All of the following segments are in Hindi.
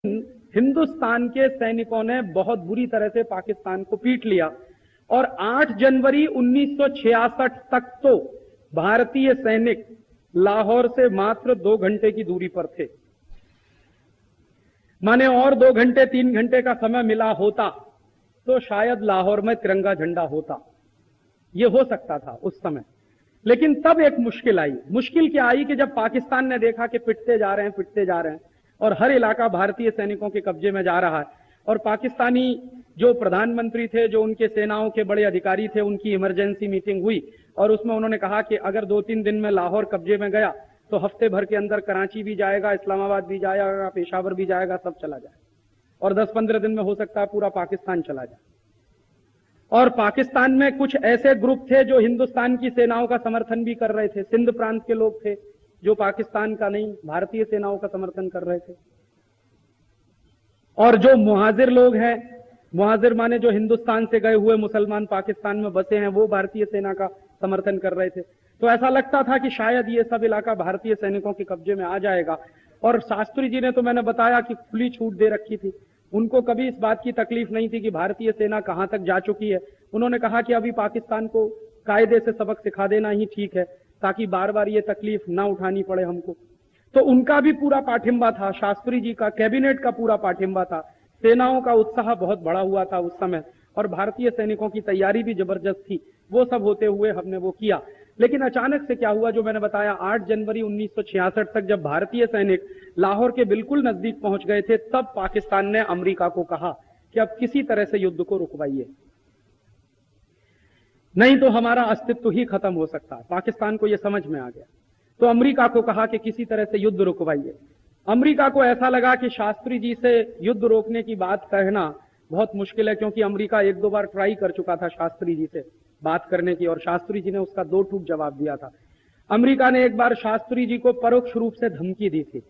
हिंदुस्तान के सैनिकों ने बहुत बुरी तरह से पाकिस्तान को पीट लिया और 8 जनवरी 1966 तक तो भारतीय सैनिक लाहौर से मात्र 2 घंटे की दूरी पर थे। माने और 2 घंटे 3 घंटे का समय मिला होता तो शायद लाहौर में तिरंगा झंडा होता, ये हो सकता था उस समय। लेकिन तब एक मुश्किल आई। मुश्किल क्या आई कि जब पाकिस्तान ने देखा कि पिटते जा रहे हैं और हर इलाका भारतीय सैनिकों के कब्जे में जा रहा है, और पाकिस्तानी जो प्रधानमंत्री थे, जो उनके सेनाओं के बड़े अधिकारी थे, उनकी इमरजेंसी मीटिंग हुई और उसमें उन्होंने कहा कि अगर 2-3 दिन में लाहौर कब्जे में गया तो हफ्ते भर के अंदर कराची भी जाएगा, इस्लामाबाद भी जाएगा, पेशावर भी जाएगा, सब चला जाएगा, और 10-15 दिन में हो सकता है पूरा पाकिस्तान चला जाए। और पाकिस्तान में कुछ ऐसे ग्रुप थे जो हिंदुस्तान की सेनाओं का समर्थन भी कर रहे थे। सिंध प्रांत के लोग थे जो पाकिस्तान का नहीं, भारतीय सेनाओं का समर्थन कर रहे थे। और जो मुहाजिर लोग हैं, मुहाजिर माने जो हिंदुस्तान से गए हुए मुसलमान पाकिस्तान में बसे हैं, वो भारतीय सेना का समर्थन कर रहे थे। तो ऐसा लगता था कि शायद ये सब इलाका भारतीय सैनिकों के कब्जे में आ जाएगा। और शास्त्री जी ने तो मैंने बताया कि खुली छूट दे रखी थी, उनको कभी इस बात की तकलीफ नहीं थी कि भारतीय सेना कहां तक जा चुकी है। उन्होंने कहा कि अभी पाकिस्तान को कायदे से सबक सिखा देना ही ठीक है, ताकि बार बार ये तकलीफ ना उठानी पड़े हमको। तो उनका भी पूरा पाठिंबा था, शास्त्री जी का, कैबिनेट का पूरा पाठिंबा था। सेनाओं का उत्साह बहुत बढ़ा हुआ था उस समय, और भारतीय सैनिकों की तैयारी भी जबरदस्त थी। वो सब होते हुए हमने वो किया। लेकिन अचानक से क्या हुआ, जो मैंने बताया, 8 जनवरी 1966 तक जब भारतीय सैनिक लाहौर के बिल्कुल नजदीक पहुंच गए थे, तब पाकिस्तान ने अमेरिका को कहा कि अब किसी तरह से युद्ध को रुकवाइए, नहीं तो हमारा अस्तित्व ही खत्म हो सकता है। पाकिस्तान को यह समझ में आ गया, तो अमेरिका को कहा कि किसी तरह से युद्ध रुकवाइए। अमेरिका को ऐसा लगा कि शास्त्री जी से युद्ध रोकने की बात कहना बहुत मुश्किल है, क्योंकि अमेरिका 1-2 बार ट्राई कर चुका था शास्त्री जी से बात करने की, और शास्त्री जी ने उसका 2 टूक जवाब दिया था। अमेरिका ने एक बार शास्त्री जी को परोक्ष रूप से धमकी दी थी,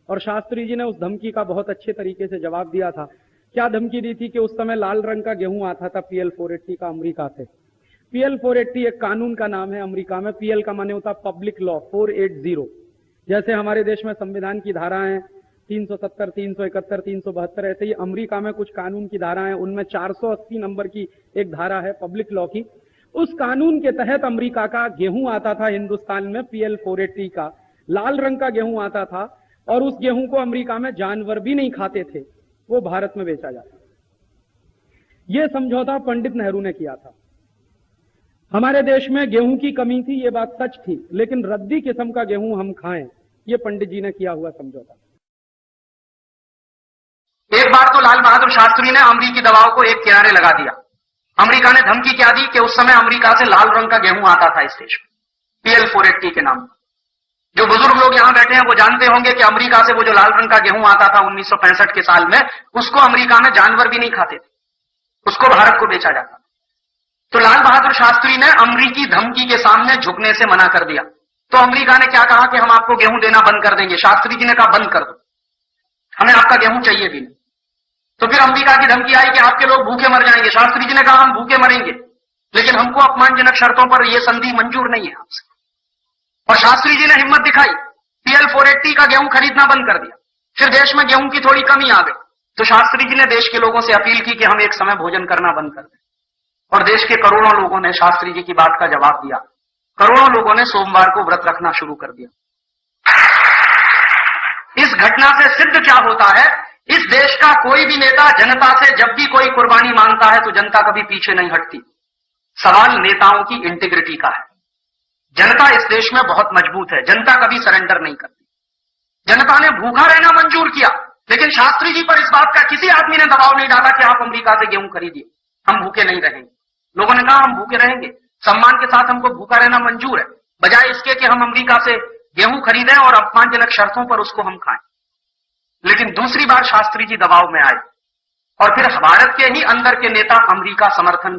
और शास्त्री जी ने उस धमकी का बहुत अच्छे तरीके से जवाब दिया था। क्या धमकी दी थी कि उस समय लाल रंग का गेहूं आता था PL 480 का अमेरिका से। PL 480 एक कानून का नाम है अमेरिका में। PL का माने होता पब्लिक लॉ 480। जैसे हमारे देश में संविधान की धाराएं 370, 371, 372, ऐसे ही अमेरिका में कुछ कानून की धाराएं, उनमें 480 नंबर की एक धारा है पब्लिक लॉ की। उस कानून के तहत अमेरिका का गेहूं आता था हिंदुस्तान में, PL 480 का लाल रंग का गेहूं आता था, और उस गेहूं को अमेरिका में जानवर भी नहीं खाते थे, वो भारत में बेचा जाता। यह समझौता पंडित नेहरू ने किया था। हमारे देश में गेहूं की कमी थी, ये बात सच थी, लेकिन रद्दी किस्म का गेहूं हम खाएं, ये पंडित जी ने किया हुआ समझौता। एक बार तो लाल बहादुर शास्त्री ने अमरीकी दबाव को एक किनारे लगा दिया। अमेरिका ने धमकी क्या दी कि उस समय अमेरिका से लाल रंग का गेहूं आता था इस देश में, PL 480 के नाम। जो बुजुर्ग लोग यहां बैठे हैं वो जानते होंगे कि अमेरिका से वो जो लाल रंग का गेहूं आता था 1965 के साल में, उसको अमेरिका में जानवर भी नहीं खाते थे, उसको भारत को बेचा जाता। तो लाल बहादुर शास्त्री ने अमेरिकी धमकी के सामने झुकने से मना कर दिया। तो अमेरिका ने क्या कहा कि हम आपको गेहूं देना बंद कर देंगे। शास्त्री जी ने कहा बंद कर दो, हमें आपका गेहूं चाहिए भी नहीं। तो फिर अमेरिका की धमकी आई कि आपके लोग भूखे मर जाएंगे। शास्त्री जी ने कहा हम भूखे मरेंगे, लेकिन हमको अपमानजनक शर्तों पर यह संधि मंजूर नहीं है आपसे। और शास्त्री जी ने हिम्मत दिखाई, PL 480 का गेहूं खरीदना बंद कर दिया। फिर देश में गेहूं की थोड़ी कमी आ गई, तो शास्त्री जी ने देश के लोगों से अपील की कि हम एक समय भोजन करना बंद कर दें, और देश के करोड़ों लोगों ने शास्त्री जी की बात का जवाब दिया। करोड़ों लोगों ने सोमवार को व्रत रखना शुरू कर दिया। इस घटना से सिद्ध क्या होता है, इस देश का कोई भी नेता जनता से जब भी कोई कुर्बानी मांगता है तो जनता कभी पीछे नहीं हटती। सवाल नेताओं की इंटीग्रिटी का है। जनता इस देश में बहुत मजबूत है, जनता कभी सरेंडर नहीं करती। जनता ने भूखा रहना मंजूर किया, लेकिन शास्त्री जी पर इस बात का किसी आदमी ने दबाव नहीं डाला कि आप अमेरिका से गेहूं खरीदिए, हम भूखे नहीं रहेंगे। लोगों ने कहा हम भूखे रहेंगे, सम्मान के साथ हमको भूखा रहना मंजूर है, बजाय इसके कि हम अमेरिका से गेहूं खरीदें और अपमानजनक शर्तों पर उसको हम खाएं। लेकिन दूसरी बार शास्त्री जी दबाव में आए, और फिर भारत के ही अंदर के नेता अमेरिका समर्थन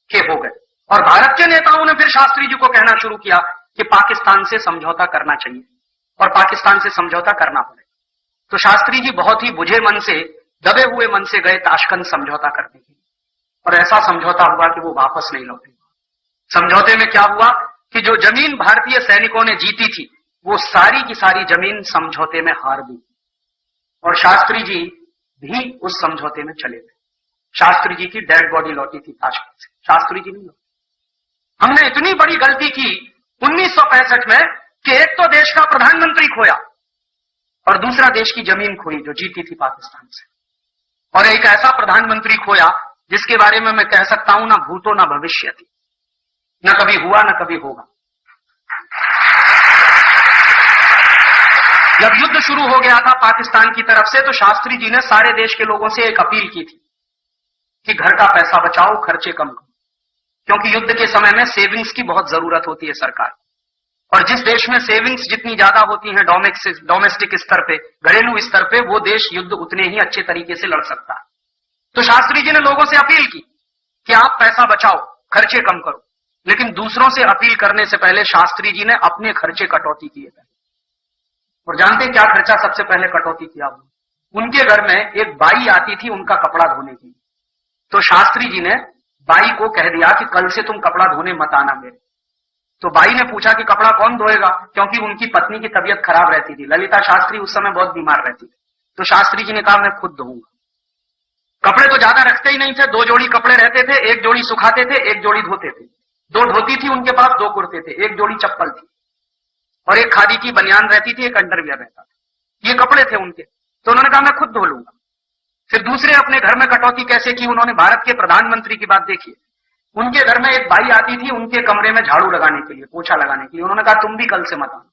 के हो गए, और भारत के नेताओं ने फिर शास्त्री जी को कहना शुरू किया कि पाकिस्तान से समझौता करना चाहिए और पाकिस्तान से समझौता करना पड़े। तो शास्त्री जी बहुत ही बुझे मन से, दबे हुए मन से गए ताशकंद समझौता करने के लिए, और ऐसा समझौता हुआ कि वो वापस नहीं लौटे। समझौते में क्या हुआ कि जो जमीन भारतीय सैनिकों ने जीती थी, वो सारी की सारी जमीन समझौते में हार गई। और शास्त्री जी भी उस समझौते में चले गए। शास्त्री जी की डेड बॉडी लौटी थी ताशकंद से, शास्त्री जी नहीं लौटे। हमने इतनी बड़ी गलती की 1965 में कि एक तो देश का प्रधानमंत्री खोया और दूसरा देश की जमीन खोई जो जीती थी पाकिस्तान से, और एक ऐसा प्रधानमंत्री खोया जिसके बारे में मैं कह सकता हूं ना भूतो ना भविष्य थी, न कभी हुआ न कभी होगा। जब युद्ध शुरू हो गया था पाकिस्तान की तरफ से, तो शास्त्री जी ने सारे देश के लोगों से एक अपील की थी कि घर का पैसा बचाओ, खर्चे कम करो, क्योंकि युद्ध के समय में सेविंग्स की बहुत जरूरत होती है सरकार, और जिस देश में सेविंग्स जितनी ज्यादा होती हैं डोमेस्टिक स्तर पे, घरेलू स्तर पे, वो देश युद्ध उतने ही अच्छे तरीके से लड़ सकता है। तो शास्त्री जी ने लोगों से अपील की कि आप पैसा बचाओ, खर्चे कम करो, लेकिन दूसरों से अपील करने से पहले शास्त्री जी ने अपने खर्चे कटौती किए थे। और जानते क्या खर्चा सबसे पहले कटौती किया? उनके घर में एक बाई आती थी उनका कपड़ा धोने की, तो शास्त्री जी ने बाई को कह दिया कि कल से तुम कपड़ा धोने मत आना मेरे। तो बाई ने पूछा कि कपड़ा कौन धोएगा, क्योंकि उनकी पत्नी की तबीयत खराब रहती थी, ललिता शास्त्री उस समय बहुत बीमार रहती थी। तो शास्त्री जी ने कहा मैं खुद धोऊंगा। कपड़े तो ज्यादा रखते ही नहीं थे, 2 जोड़ी कपड़े रहते थे, 1 जोड़ी सुखाते थे, 1 जोड़ी धोते थे, 2 धोती थी उनके पास, 2 कुर्ते थे, 1 जोड़ी चप्पल थी, और 1 खादी की बनियान रहती थी, 1 अंडरवियर रहता था। ये कपड़े थे उनके। तो उन्होंने कहा मैं खुद धो लूंगा। फिर दूसरे अपने घर में कटौती कैसे की उन्होंने? भारत के प्रधानमंत्री की बात देखिए, उनके घर में एक बाई आती थी उनके कमरे में झाड़ू लगाने के लिए, पोछा लगाने के लिए। उन्होंने कहा तुम भी कल से मत आना।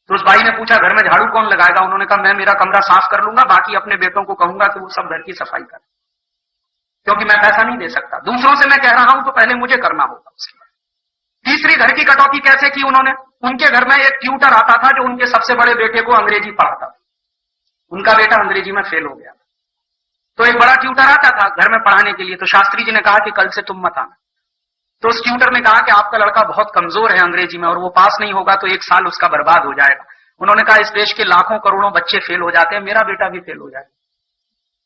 तो उस बाई ने पूछा घर में झाड़ू कौन लगाएगा? उन्होंने कहा मैं मेरा कमरा साफ कर लूंगा, बाकी अपने बेटों को कहूंगा कि वो सब घर की सफाई करें, क्योंकि मैं पैसा नहीं दे सकता। दूसरों से मैं कह रहा हूं तो पहले मुझे करना होगा। उसके बाद तीसरी घर की कटौती कैसे की उन्होंने? उनके घर में एक ट्यूटर आता था जो उनके सबसे बड़े बेटे को अंग्रेजी पढ़ाता था। उनका बेटा अंग्रेजी में फेल हो गया, तो एक बड़ा ट्यूटर आता था घर में पढ़ाने के लिए। तो शास्त्री जी ने कहा कि कल से तुम मत आना। तो उस ट्यूटर ने कहा कि आपका लड़का बहुत कमजोर है अंग्रेजी में और वो पास नहीं होगा तो 1 साल उसका बर्बाद हो जाएगा। उन्होंने कहा इस देश के लाखों करोड़ों बच्चे फेल हो जाते हैं, मेरा बेटा भी फेल हो जाएगा,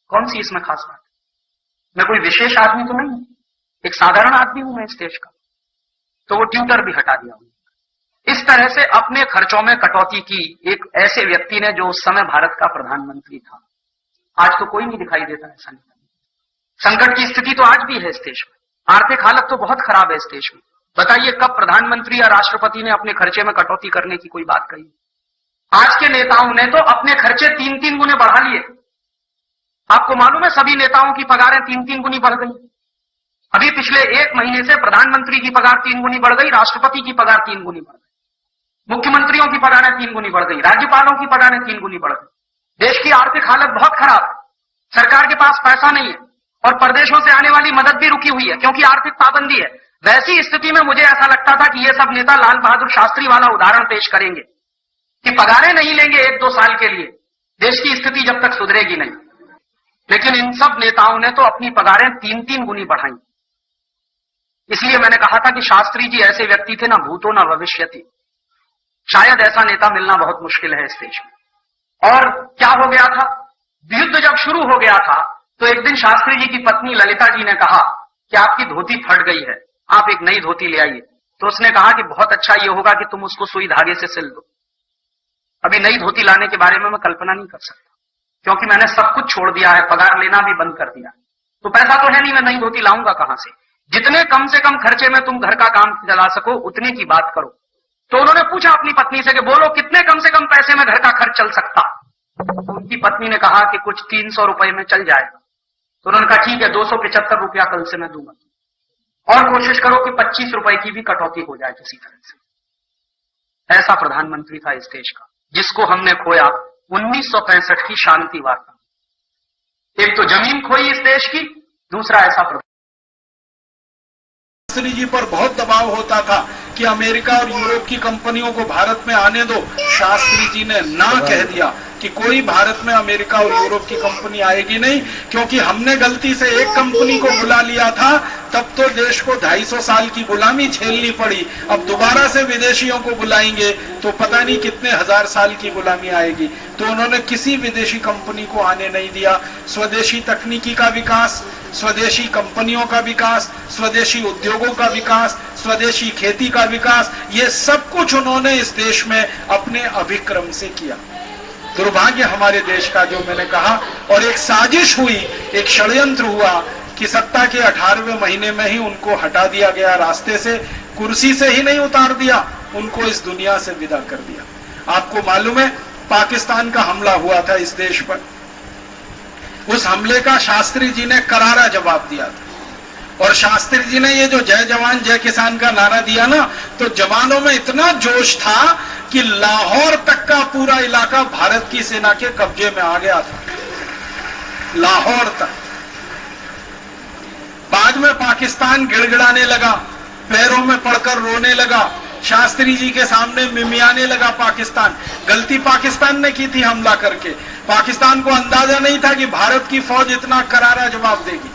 कौन सी इसमें खास बात? मैं कोई विशेष आदमी तो नहीं, एक साधारण आदमी हूं मैं इस देश का। तो वो ट्यूटर भी हटा दिया। इस तरह से अपने खर्चों में कटौती की एक ऐसे व्यक्ति ने जो उस समय भारत का प्रधानमंत्री था। आज तो कोई नहीं दिखाई देता ऐसा नहीं। संकट की स्थिति तो आज भी है इस देश में, आर्थिक हालत तो बहुत खराब है इस देश में। बताइए कब प्रधानमंत्री या राष्ट्रपति ने अपने खर्चे में कटौती करने की कोई बात कही? आज के नेताओं ने तो अपने खर्चे 3-3 गुने बढ़ा लिए। आपको मालूम है सभी नेताओं की पगारें 3-3 गुनी बढ़ गई। अभी पिछले 1 महीने से प्रधानमंत्री की पगार 3 गुनी बढ़ गई, राष्ट्रपति की पगार 3 गुनी बढ़ गई, मुख्यमंत्रियों की पगारें 3 गुनी बढ़ गई, राज्यपालों की पगारें 3 गुनी बढ़ गई। देश की आर्थिक हालत बहुत खराब है, सरकार के पास पैसा नहीं है और प्रदेशों से आने वाली मदद भी रुकी हुई है क्योंकि आर्थिक पाबंदी है। वैसी स्थिति में मुझे ऐसा लगता था कि ये सब नेता लाल बहादुर शास्त्री वाला उदाहरण पेश करेंगे कि पगारें नहीं लेंगे 1-2 साल के लिए, देश की स्थिति जब तक सुधरेगी नहीं। लेकिन इन सब नेताओं ने तो अपनी पगारें 3-3 गुनी बढ़ाई। इसलिए मैंने कहा था कि शास्त्री जी ऐसे व्यक्ति थे ना भूतो ना भविष्यति। शायद ऐसा नेता मिलना बहुत मुश्किल है इस देश में। और क्या हो गया था, युद्ध जब शुरू हो गया था तो एक दिन शास्त्री जी की पत्नी ललिता जी ने कहा कि आपकी धोती फट गई है, आप एक नई धोती ले आइए। तो उसने कहा कि बहुत अच्छा ये होगा कि तुम उसको सुई धागे से सिल दो। अभी नई धोती लाने के बारे में मैं कल्पना नहीं कर सकता क्योंकि मैंने सब कुछ छोड़ दिया है, पगार लेना भी बंद कर दिया, तो पैसा तो है नहीं, मैं नई धोती लाऊंगा कहां से? जितने कम से कम खर्चे में तुम घर का काम चला सको उतने की बात करो। तो उन्होंने पूछा अपनी पत्नी से कि बोलो कितने कम से कम पैसे में घर का खर्च चल सकता? तो उनकी पत्नी ने कहा कि कुछ 300 रुपए में चल जाएगा। तो उन्होंने कहा ठीक है 275 रुपया कल से मैं दूंगा और कोशिश करो कि 25 रुपए की भी कटौती हो जाए किसी तरह से। ऐसा प्रधानमंत्री था इस देश का जिसको हमने खोया 1965 की शांति वार्ता। एक तो जमीन खोई इस देश की, दूसरा ऐसा शास्त्री जी पर बहुत दबाव होता था कि अमेरिका और यूरोप की कंपनियों को भारत में आने दो। शास्त्री जी ने ना कह दिया कि कोई भारत में अमेरिका और यूरोप की कंपनी आएगी नहीं, क्योंकि हमने गलती से एक कंपनी को बुला लिया था, तब तो देश को 250 साल की गुलामी झेलनी पड़ी। अब दोबारा से विदेशियों को बुलाएंगे तो पता नहीं कितने 1000 साल की गुलामी आएगी। तो उन्होंने किसी विदेशी कंपनी को आने नहीं दिया। स्वदेशी तकनीकी का विकास, स्वदेशी कंपनियों का विकास, स्वदेशी उद्योगों का विकास, स्वदेशी खेती का विकास, ये सब कुछ उन्होंने इस देश में अपने अभिक्रम से किया। दुर्भाग्य हमारे देश का, जो मैंने कहा। और एक साजिश हुई, एक षड्यंत्र हुआ कि सत्ता के 18वें महीने में ही उनको हटा दिया गया रास्ते से, कुर्सी से ही नहीं उतार दिया, उनको इस दुनिया से विदा कर दिया। आपको मालूम है पाकिस्तान का हमला हुआ था इस देश पर, उस हमले का शास्त्री जी ने करारा जवाब दिया था। और शास्त्री जी ने ये जो जय जवान जय किसान का नारा दिया ना, तो जवानों में इतना जोश था कि लाहौर तक का पूरा इलाका भारत की सेना के कब्जे में आ गया था, लाहौर तक। बाद में पाकिस्तान गिड़गिड़ाने लगा, पैरों में पड़कर रोने लगा, शास्त्री जी के सामने मिमियाने लगा पाकिस्तान। गलती पाकिस्तान ने की थी हमला करके। पाकिस्तान को अंदाजा नहीं था कि भारत की फौज इतना करारा जवाब देगी,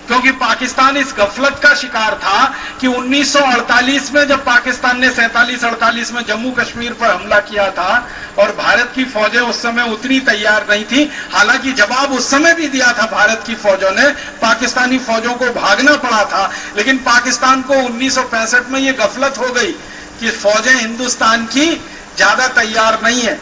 क्योंकि पाकिस्तान इस गफलत का शिकार था कि 1948 में जब पाकिस्तान ने 47-48 में जम्मू कश्मीर पर हमला किया था और भारत की फौजें उस समय उतनी तैयार नहीं थी, हालांकि जवाब उस समय भी दिया था भारत की फौजों ने, पाकिस्तानी फौजों को भागना पड़ा था, लेकिन पाकिस्तान को 1965 में यह गफलत हो गई कि फौजें हिंदुस्तान की ज्यादा तैयार नहीं है,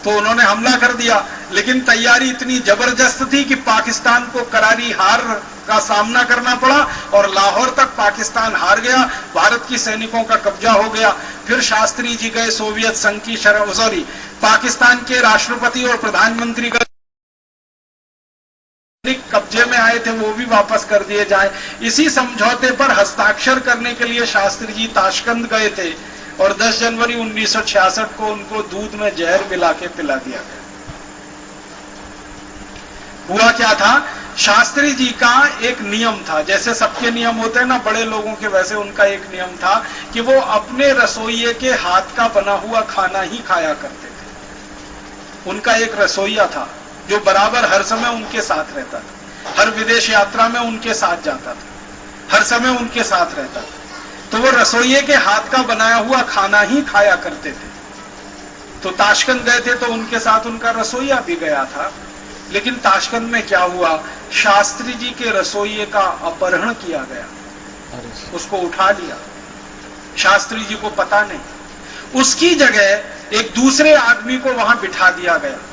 तो उन्होंने हमला कर दिया। लेकिन तैयारी इतनी जबरदस्त थी कि पाकिस्तान को करारी हार का सामना करना पड़ा और लाहौर तक पाकिस्तान हार गया, भारत की सैनिकों का कब्जा हो गया। फिर शास्त्री जी गए सोवियत संघ की पाकिस्तान के राष्ट्रपति और प्रधानमंत्री का कब्जे में आए थे, वो भी वापस कर दिए जाए। इसी समझौते पर हस्ताक्षर करने के लिए शास्त्री जी ताशकंद गए थे और 10 जनवरी 1966 को उनको दूध में जहर मिला के पिला दिया गया। हुआ क्या था, शास्त्री जी का एक नियम था, जैसे सबके नियम होते हैं ना बड़े लोगों के, वैसे उनका एक नियम था कि वो अपने रसोइये के हाथ का बना हुआ खाना ही खाया करते थे। उनका एक रसोइया था जो बराबर हर समय उनके साथ रहता था, हर विदेश यात्रा में उनके साथ जाता था, हर समय उनके साथ रहता था। तो वो रसोइये के हाथ का बनाया हुआ खाना ही खाया करते थे। तो ताशकंद गए थे तो उनके साथ उनका रसोइया भी गया था। लेकिन ताशकंद में क्या हुआ, शास्त्री जी के रसोइये का अपहरण किया गया, उसको उठा लिया, शास्त्री जी को पता नहीं। उसकी जगह एक दूसरे आदमी को वहां बिठा दिया गया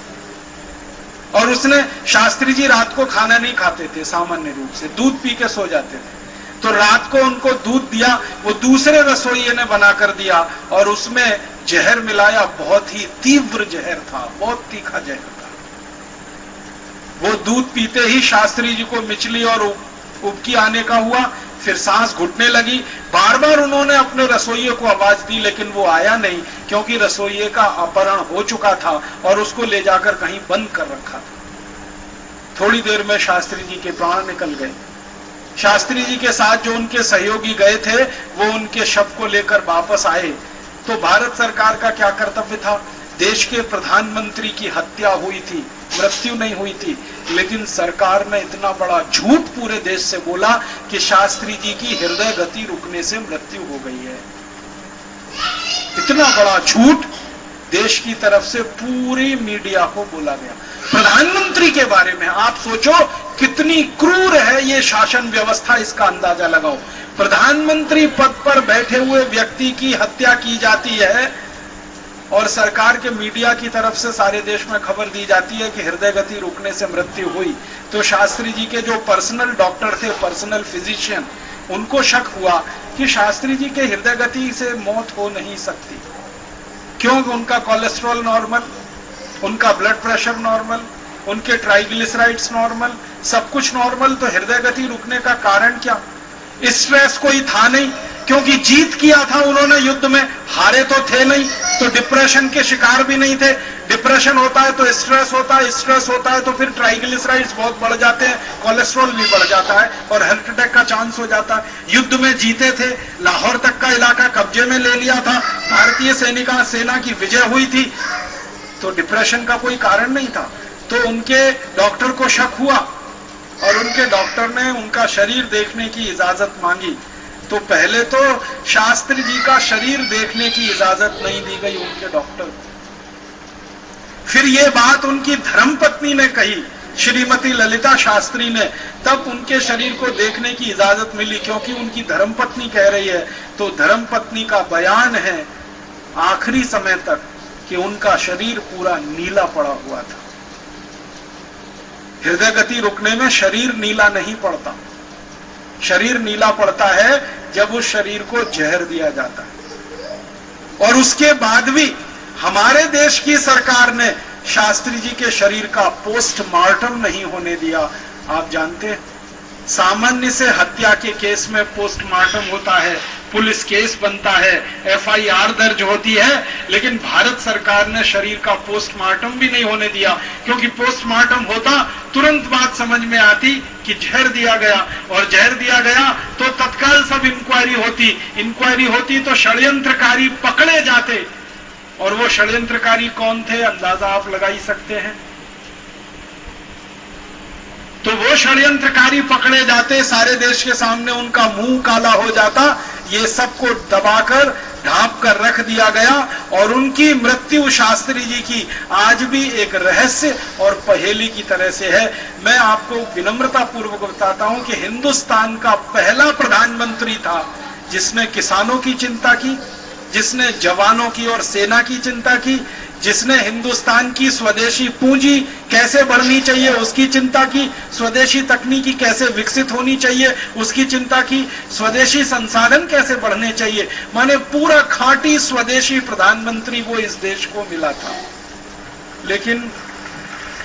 और उसने, शास्त्री जी रात को खाना नहीं खाते थे, सामान्य रूप से दूध पी के सो जाते थे, तो रात को उनको दूध दिया, वो दूसरे रसोइये ने बनाकर दिया और उसमें जहर मिलाया, बहुत ही तीव्र जहर था, बहुत तीखा जहर था। वो दूध पीते ही शास्त्री जी को मिचली और उबकी आने का हुआ, फिर सांस घुटने लगी। बार बार उन्होंने अपने रसोइये को आवाज दी लेकिन वो आया नहीं, क्योंकि रसोइये का अपहरण हो चुका था और उसको ले जाकर कहीं बंद कर रखा था। थोड़ी देर में शास्त्री जी के प्राण निकल गए। शास्त्री जी के साथ जो उनके सहयोगी गए थे वो उनके शव को लेकर वापस आए। तो भारत सरकार का क्या कर्तव्य था, देश के प्रधानमंत्री की हत्या हुई थी, मृत्यु नहीं हुई थी, लेकिन सरकार ने इतना बड़ा झूठ पूरे देश से बोला कि शास्त्री जी की हृदय गति रुकने से मृत्यु हो गई है। इतना बड़ा झूठ देश की तरफ से पूरी मीडिया को बोला गया प्रधानमंत्री के बारे में। आप सोचो कितनी क्रूर है ये शासन व्यवस्था, इसका अंदाजा लगाओ। प्रधानमंत्री पद पर बैठे हुए व्यक्ति की हत्या की जाती है और सरकार के मीडिया की तरफ से सारे देश में खबर दी जाती है कि हृदय गति रुकने से मृत्यु हुई। तो शास्त्री जी के जो पर्सनल डॉक्टर थे, पर्सनल फिजिशियन, उनको शक हुआ कि शास्त्री जी के हृदय गति से मौत हो नहीं सकती, क्योंकि उनका कोलेस्ट्रॉल नॉर्मल, उनका ब्लड प्रेशर नॉर्मल, उनके ट्राइग्लिसराइड्स नॉर्मल, सब कुछ नॉर्मल, तो हृदय गति रुकने का कारण क्या? स्ट्रेस कोई था नहीं, क्योंकि जीत किया था उन्होंने युद्ध में, हारे तो थे नहीं, तो डिप्रेशन के शिकार भी नहीं थे। डिप्रेशन होता है तो स्ट्रेस होता है, स्ट्रेस होता है तो फिर ट्राइग्लिसराइड्स बहुत बढ़ जाते हैं, कोलेस्ट्रॉल भी बढ़ जाता है और हार्ट अटैक का चांस हो जाता है। युद्ध में जीते थे, लाहौर तक का इलाका कब्जे में ले लिया था, भारतीय सेना की विजय हुई थी, तो डिप्रेशन का कोई कारण नहीं था। तो उनके डॉक्टर को शक हुआ और उनके डॉक्टर ने उनका शरीर देखने की इजाजत मांगी। तो पहले तो शास्त्री जी का शरीर देखने की इजाजत नहीं दी गई उनके डॉक्टर को। फिर ये बात उनकी धर्मपत्नी ने कही, श्रीमती ललिता शास्त्री ने, तब उनके शरीर को देखने की इजाजत मिली, क्योंकि उनकी धर्मपत्नी कह रही है। तो धर्मपत्नी का बयान है आखिरी समय तक कि उनका शरीर पूरा नीला पड़ा हुआ था। हृदय गति रुकने में शरीर नीला नहीं पड़ता। शरीर नीला पड़ता है जब उस शरीर को जहर दिया जाता है। और उसके बाद भी हमारे देश की सरकार ने शास्त्री जी के शरीर का पोस्टमार्टम नहीं होने दिया। आप जानते हैं, सामान्य से हत्या के केस में पोस्टमार्टम होता है, पुलिस केस बनता है, एफआईआर दर्ज होती है, लेकिन भारत सरकार ने शरीर का पोस्टमार्टम भी नहीं होने दिया, क्योंकि पोस्टमार्टम होता तुरंत बात समझ में आती कि जहर दिया गया, और जहर दिया गया तो तत्काल सब इंक्वायरी होती तो षड्यंत्रकारी पकड़े जाते। और वो षड्यंत्रकारी कौन थे, अंदाजा आप लगा ही सकते हैं। तो वो षड्यंत्रकारी पकड़े जाते, सारे देश के सामने उनका मुंह काला हो जाता। ये सबको दबाकर ढांप कर रख दिया गया, और उनकी मृत्यु शास्त्री जी की आज भी एक रहस्य और पहेली की तरह से है। मैं आपको विनम्रता पूर्वक बताता हूं कि हिंदुस्तान का पहला प्रधानमंत्री था जिसने किसानों की चिंता की, जिसने जवानों की और सेना की चिंता की, जिसने हिंदुस्तान की स्वदेशी पूंजी कैसे बढ़नी चाहिए उसकी चिंता की, स्वदेशी तकनीकी कैसे विकसित होनी चाहिए उसकी चिंता की, स्वदेशी संसाधन कैसे बढ़ने चाहिए। माने पूरा खांटी स्वदेशी प्रधानमंत्री वो इस देश को मिला था। लेकिन